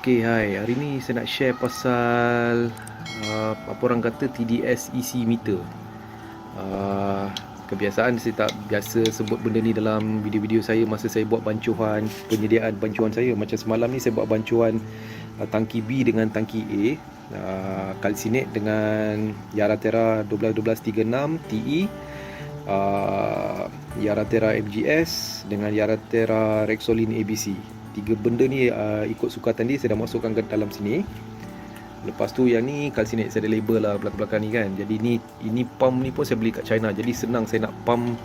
Okay, hai. Hari ni saya nak share pasal apa orang kata TDS EC meter. Uh, Kebiasaan saya tak biasa sebut benda ni dalam video-video saya masa saya buat bancuhan, penyediaan bancuhan saya. Macam semalam ni saya buat bancuhan tangki B dengan tangki A, calcinate dengan Yara-Terra 12-12-36 TE, Yara-Terra MGS dengan Yara-Terra Rexolin ABC. Tiga benda ni ikut sukatan dia saya dah masukkan ke dalam sini. Lepas tu yang ni calcinate saya ada label lah belakang-belakang ni kan. Jadi ini pump ni pun saya beli kat China. Jadi senang saya nak pump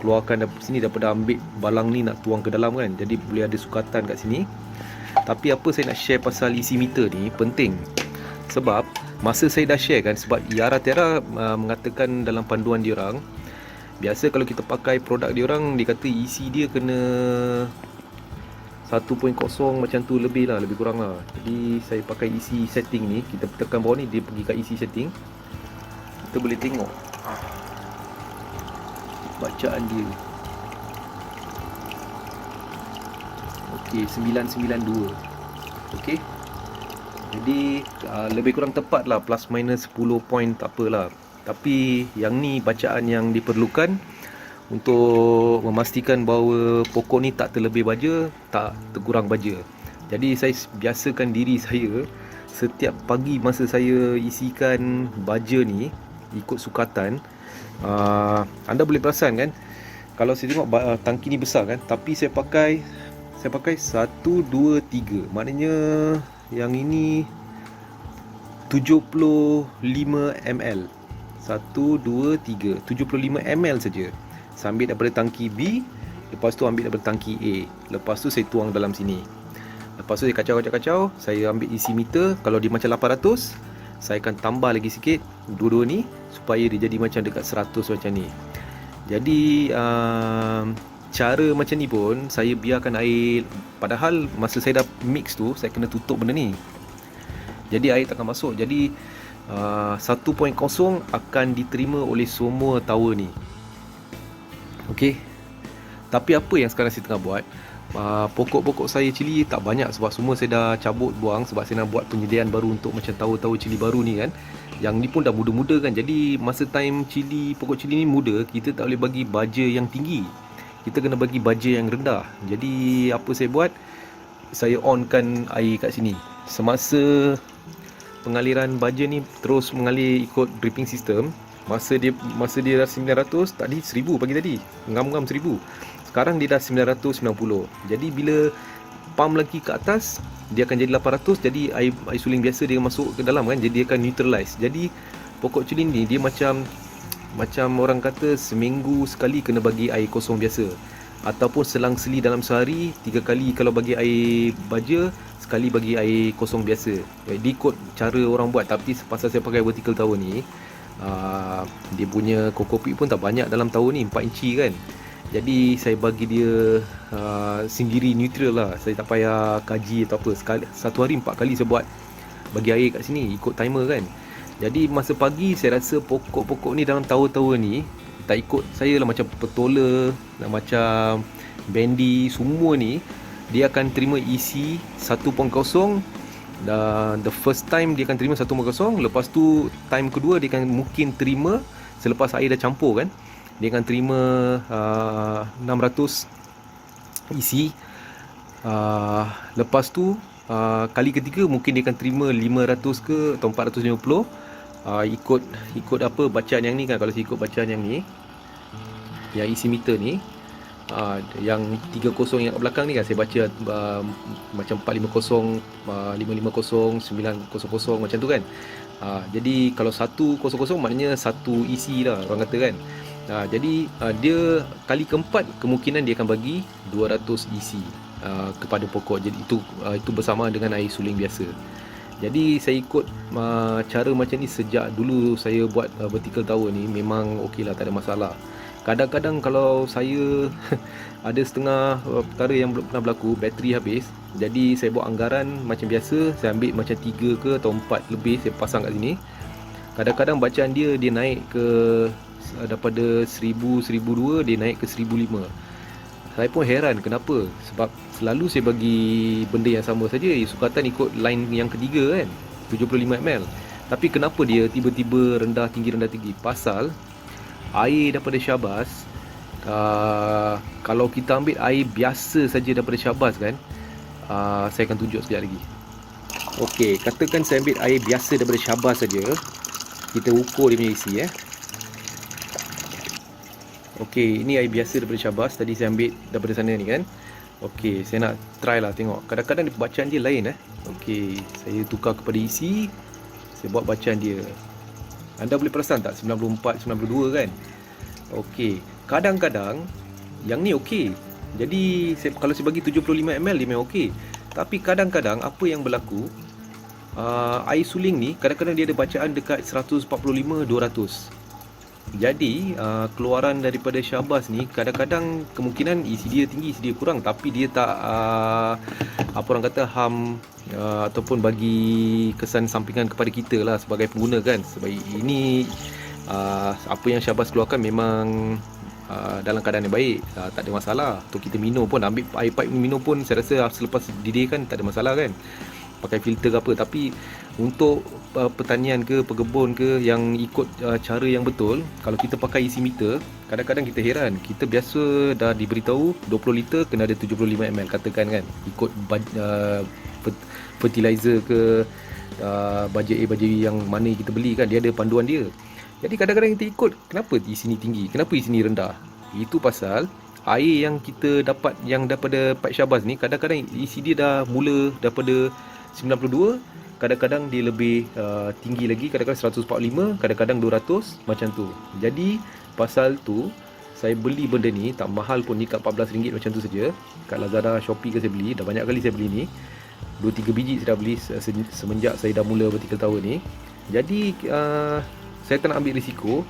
keluarkan dari sini daripada ambil balang ni nak tuang ke dalam kan. Jadi boleh ada sukatan kat sini. Tapi apa saya nak share pasal EC meter ni penting. Sebab masa saya dah share kan, sebab Yara-Terra mengatakan dalam panduan diorang, biasa kalau kita pakai produk diorang, dia kata EC dia kena 1.0 macam tu lebih lah, lebih kurang lah. Jadi saya pakai EC setting ni, kita tekan bawah ni, dia pergi kat EC setting. Kita boleh tengok bacaan dia. Okey, 992. Okey. Jadi lebih kurang tepat lah, plus minus 10 point tak apalah. Tapi yang ni bacaan yang diperlukan untuk memastikan bahawa pokok ni tak terlebih baja, tak terkurang baja. Jadi saya biasakan diri saya setiap pagi masa saya isikan baja ni ikut sukatan. Anda boleh perasan kan, kalau saya tengok tangki ni besar kan, tapi saya pakai 1, 2, 3. Maknanya yang ini 75 ml. 1, 2, 3, 75 ml saja. Saya ambil daripada tangki B, lepas tu ambil daripada tangki A, lepas tu saya tuang dalam sini. Lepas tu saya kacau, saya ambil isi meter. Kalau dia macam 800, saya akan tambah lagi sikit dua-dua ni supaya dia jadi macam dekat 100 macam ni. Jadi cara macam ni pun saya biarkan air, padahal masa saya dah mix tu saya kena tutup benda ni, jadi air takkan masuk. Jadi 1.0 akan diterima oleh semua tower ni. Okey. Tapi apa yang sekarang saya tengah buat, pokok-pokok saya cili tak banyak sebab semua saya dah cabut buang, sebab saya nak buat penyediaan baru untuk macam tower-tower cili baru ni kan. Yang ni pun dah muda-muda kan. Jadi masa time cili, pokok cili ni muda, kita tak boleh bagi baja yang tinggi, kita kena bagi baja yang rendah. Jadi apa saya buat, saya onkan air kat sini. Semasa pengaliran baja ni terus mengalir ikut dripping system. Masa dia dah 900, tadi 1000 pagi tadi, ngam-ngam 1000. Sekarang dia dah 990. Jadi bila pump lagi ke atas, dia akan jadi 800. Jadi air suling biasa dia masuk ke dalam kan, jadi dia akan neutralize. Jadi pokok cili ni dia macam orang kata seminggu sekali kena bagi air kosong biasa, ataupun selang-seli dalam sehari 3 kali kalau bagi air baja, sekali bagi air kosong biasa. Jadi ikut cara orang buat. Tapi pasal saya pakai vertical tower ni, dia punya kokopit pun tak banyak dalam tower ni, 4 inci kan. Jadi saya bagi dia sendiri neutral lah. Saya tak payah kaji atau apa. Satu hari 4 kali saya buat bagi air kat sini ikut timer kan. Jadi masa pagi saya rasa pokok-pokok ni dalam tower-tower ni tak ikut saya lah, macam petola, macam bendi, semua ni dia akan terima isi 1.0. Dan the first time dia akan terima 1.0. Lepas tu time kedua dia akan mungkin terima, selepas air dah campur kan, dia akan terima 600 isi. Lepas tu kali ketiga mungkin dia akan terima 500 ke atau 450. Ikut apa bacaan yang ni kan. Kalau saya ikut bacaan yang ni, yang isi meter ni, yang 30 yang kat belakang ni kan, saya baca macam 450, 550, 900 macam tu kan. Jadi kalau 100 maknanya 1 isi lah orang kata kan. Jadi dia kali keempat kemungkinan dia akan bagi 200 isi kepada pokok. Jadi itu bersama dengan air suling biasa. Jadi saya ikut cara macam ni sejak dulu saya buat vertical tower ni. Memang okey lah, tak ada masalah. Kadang-kadang kalau saya ada setengah perkara yang belum pernah berlaku, bateri habis, jadi saya buat anggaran macam biasa, saya ambil macam 3 ke atau 4 lebih, saya pasang kat sini. Kadang-kadang bacaan dia naik ke daripada 1000, 1002, dia naik ke 1005. Saya pun heran kenapa. Sebab selalu saya bagi benda yang sama saja. Sukatan ikut line yang ketiga kan, 75 ml. Tapi kenapa dia tiba-tiba rendah tinggi. Pasal air daripada Syabas, kalau kita ambil air biasa saja daripada Syabas kan, saya akan tunjuk sekejap lagi. Okey, katakan saya ambil air biasa daripada Syabas saja. Kita ukur dia punya isi Okey, ini air biasa daripada Syabas. Tadi saya ambil daripada sana ni kan. Okey, saya nak try lah tengok. Kadang-kadang bacaan dia lain Okey, saya tukar kepada isi. Saya buat bacaan dia. Anda boleh perasan tak 94, 92 kan? Okey, kadang-kadang yang ni okey. Jadi kalau saya bagi 75 ml dia memang okey. Tapi kadang-kadang apa yang berlaku, air suling ni kadang-kadang dia ada bacaan dekat 145, 200. Jadi keluaran daripada Syabas ni kadang-kadang kemungkinan isi dia tinggi, isi dia kurang, tapi dia tak apa orang kata ataupun bagi kesan sampingan kepada kita lah sebagai pengguna kan. Sebab ini apa yang Syabas keluarkan memang dalam keadaan yang baik, tak ada masalah. Untuk kita minum pun, ambil air pipe minum pun saya rasa selepas didih kan tak ada masalah kan, pakai filter ke apa. Tapi untuk pertanian ke pekebun ke yang ikut cara yang betul, kalau kita pakai isi meter, kadang-kadang kita heran. Kita biasa dah diberitahu 20 liter kena ada 75 ml katakan kan, ikut fertilizer ke bajet A bajet B yang mana kita beli kan, dia ada panduan dia. Jadi kadang-kadang kita ikut, kenapa isi ni tinggi, kenapa isi ni rendah. Itu pasal air yang kita dapat yang daripada pipe Syabas ni, kadang-kadang isi dia dah mula daripada 92, kadang-kadang dia lebih tinggi lagi, kadang-kadang 145, kadang-kadang 200 macam tu. Jadi pasal tu saya beli benda ni, tak mahal pun ni, kat RM14 macam tu saja. Kat Lazada, Shopee ke saya beli, dah banyak kali saya beli ni. 2-3 biji saya dah beli semenjak saya dah mula bertiga tahun ni. Jadi saya tak nak ambil risiko.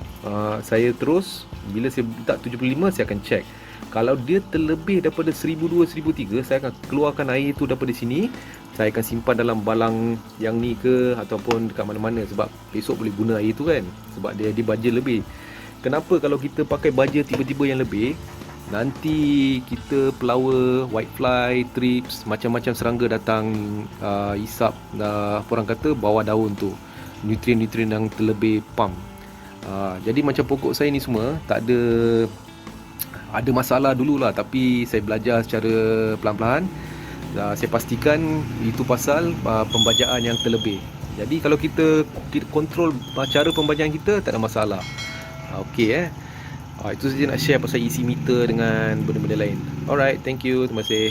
Saya terus, bila saya letak 75, saya akan check. Kalau dia terlebih daripada 1,200, 1,300, saya akan keluarkan air tu daripada sini. Saya akan simpan dalam balang yang ni ke, ataupun dekat mana-mana. Sebab besok boleh guna air tu kan. Sebab dia baja lebih. Kenapa kalau kita pakai baja tiba-tiba yang lebih, nanti kita pelawa, whitefly, thrips, macam-macam serangga datang hisap orang kata bawah daun tu, nutrien-nutrien yang terlebih pump. Jadi macam pokok saya ni semua tak ada masalah dululah, tapi saya belajar secara pelan-pelan. Saya pastikan itu pasal pembajaan yang terlebih. Jadi kalau kita kontrol cara pembajaan kita, tak ada masalah. Okey itu saja nak share pasal isi meter dengan benda-benda lain. Alright, thank you, terima kasih.